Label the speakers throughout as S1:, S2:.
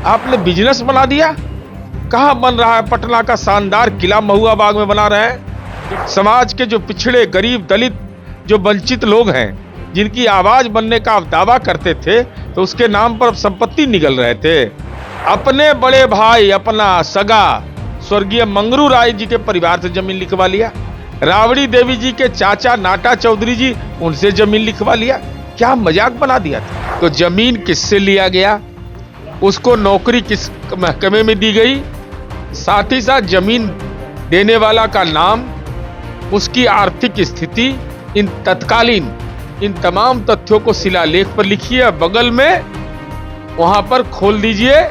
S1: आपने बिजनेस बना दिया। कहाँ बन रहा है? पटना का शानदार किला महुआ बाग में बना रहे हैं। समाज के जो पिछड़े, गरीब, दलित, जो वंचित लोग हैं, जिनकी आवाज बनने का आप दावा करते थे, तो उसके नाम पर अब संपत्ति निगल रहे थे। अपने बड़े भाई, अपना सगा स्वर्गीय मंगरू राय जी के परिवार से जमीन लिखवा लिया। राबड़ी देवी जी के चाचा नाटा चौधरी जी, उनसे जमीन लिखवा लिया। क्या मजाक बना दिया था। तो जमीन किससे लिया गया, उसको नौकरी किस महकमे में दी गई, साथ ही साथ जमीन देने वाला का नाम, उसकी आर्थिक स्थिति, इन तत्कालीन इन तमाम तथ्यों को शिलालेख पर लिखिए। बगल में वहां पर खोल दीजिए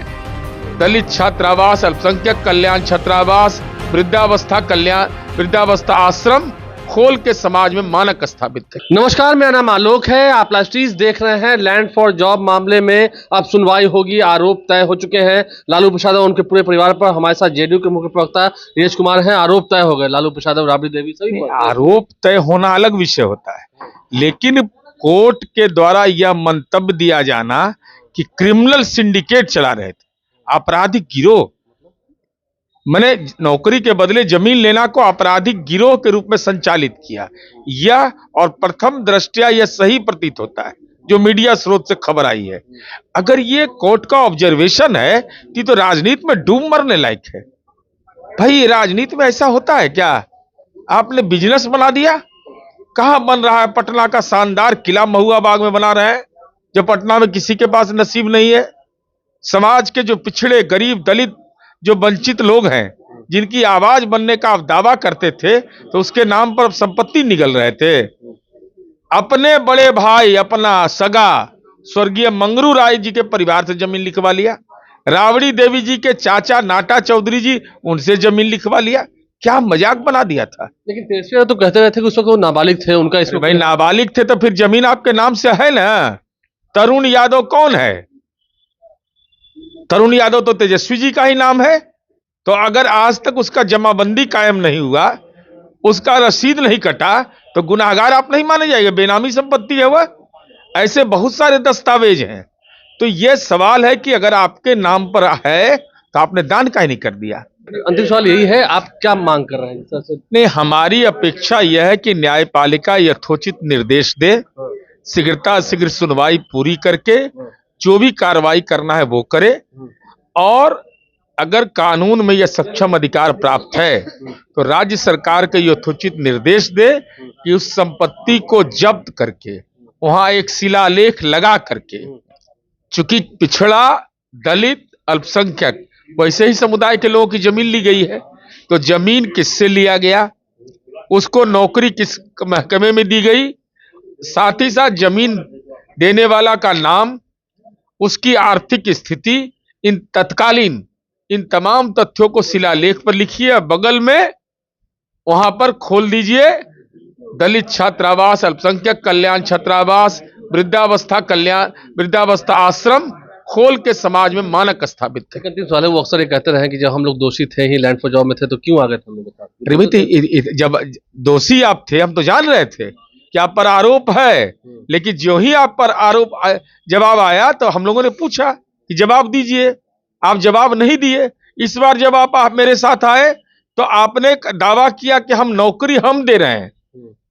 S1: दलित छात्रावास, अल्पसंख्यक कल्याण छात्रावास, वृद्धावस्था आश्रम खोल के समाज में मानक स्थापित है।
S2: नमस्कार, मेरा नाम आलोक है। आप लाइव देख रहे हैं। लैंड फॉर जॉब मामले में अब सुनवाई होगी। आरोप तय हो चुके हैं लालू प्रसाद और उनके पूरे परिवार पर। हमारे साथ जेडीयू के मुख्य प्रवक्ता नीरज कुमार हैं। आरोप तय हो गए लालू प्रसाद और राबड़ी देवी सभी।
S1: आरोप तय होना अलग विषय होता है, लेकिन कोर्ट के द्वारा यह मंतव्य दिया जाना कि क्रिमिनल सिंडिकेट चला रहे थे, आपराधिक गिरोह, मैंने नौकरी के बदले जमीन लेना को आपराधिक गिरोह के रूप में संचालित किया, यह और प्रथम दृष्टया यह सही प्रतीत होता है जो मीडिया स्रोत से खबर आई है। अगर ये कोर्ट का ऑब्जर्वेशन है तो राजनीति में डूब मरने लायक है। भाई, राजनीति में ऐसा होता है क्या? आपने बिजनेस बना दिया। कहाँ बन रहा है? पटना का शानदार किला महुआ बाग में बना रहे हैं, जो पटना में किसी के पास नसीब नहीं है। समाज के जो पिछड़े, गरीब, दलित, जो वंचित लोग हैं, जिनकी आवाज बनने का आप दावा करते थे, तो उसके नाम पर अब संपत्ति निगल रहे थे। अपने बड़े भाई, अपना सगा स्वर्गीय मंगरू राय जी के परिवार से जमीन लिखवा लिया। राबड़ी देवी जी के चाचा नाटा चौधरी जी, उनसे जमीन लिखवा लिया। क्या मजाक बना दिया था।
S2: लेकिन तेजस्वी तो कहते रहे थे कि उस वक्त वो नाबालिग थे, उनका इसमें
S1: भाई नाबालिग थे तो फिर जमीन आपके नाम से है ना। तरुण यादव कौन है? तरुण यादव तो तेजस्वी जी का ही नाम है। तो अगर आज तक उसका जमाबंदी कायम नहीं हुआ, उसका रसीद नहीं कटा, तो गुनाहगार आप नहीं माने जाएंगे। बेनामी संपत्ति है वह। ऐसे बहुत सारे दस्तावेज हैं। तो यह सवाल है कि अगर आपके नाम पर है तो आपने दान काहे नहीं कर दिया।
S2: अंतिम सवाल यही है, आप क्या मांग कर रहे हैं?
S1: नहीं, हमारी अपेक्षा यह है कि न्यायपालिका यथोचित निर्देश दे, शीघ्र सुनवाई पूरी करके जो भी कार्रवाई करना है वो करे, और अगर कानून में यह सक्षम अधिकार प्राप्त है तो राज्य सरकार के यथोचित निर्देश दे कि उस संपत्ति को जब्त करके वहां एक शिलालेख लगा करके, चूंकि पिछड़ा, दलित, अल्पसंख्यक वैसे ही समुदाय के लोगों की जमीन ली गई है, तो जमीन किससे लिया गया, उसको नौकरी किस महकमे में दी गई, साथ ही साथ जमीन देने वाला का नाम, उसकी आर्थिक स्थिति, इन तत्कालीन इन तमाम तथ्यों को शिलालेख पर लिखिए। बगल में वहां पर खोल दीजिए दलित छात्रावास, अल्पसंख्यक कल्याण छात्रावास, वृद्धावस्था आश्रम खोल के समाज में मानक स्थापित है।
S2: अंतिम सवाल है, वो अक्सर ये कहते रहे कि जब हम लोग दोषी थे ही, लैंड फॉर जॉब में थे, तो क्यों आ गए थे हम लोग?
S1: जब दोषी आप थे, हम तो जान रहे थे कि आप पर आरोप है, लेकिन जो ही आप पर जवाब आया तो हम लोगों ने पूछा कि जवाब दीजिए। आप जवाब नहीं दिए। इस बार जब आप मेरे साथ आए तो आपने दावा किया कि हम नौकरी हम दे रहे हैं,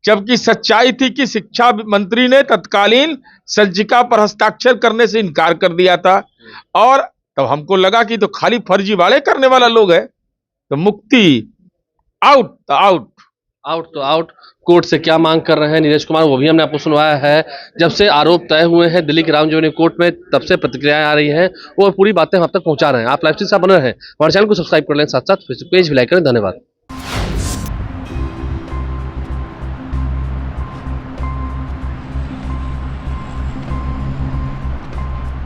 S1: जबकि सच्चाई थी कि शिक्षा मंत्री ने तत्कालीन संचिका पर हस्ताक्षर करने से इनकार कर दिया था। और तब हमको लगा कि तो खाली फर्जीवाड़े करने वाला लोग है, तो मुक्ति, आउट तो आउट,
S2: आउट तो आउट। कोर्ट से क्या मांग कर रहे हैं नीरज कुमार, वो भी हमने आपको सुनवाया है। जब से आरोप तय हुए हैं दिल्ली के रामजन्मभूमि कोर्ट में, तब से प्रतिक्रियाएं आ रही हैं, वो पूरी बातें हम तक पहुंचा रहे हैं। आप लाइव से बने रहे हैं, हमारे चैनल को सब्सक्राइब कर लें, साथ साथ फेसबुक पेज भी लाइक करें। धन्यवाद।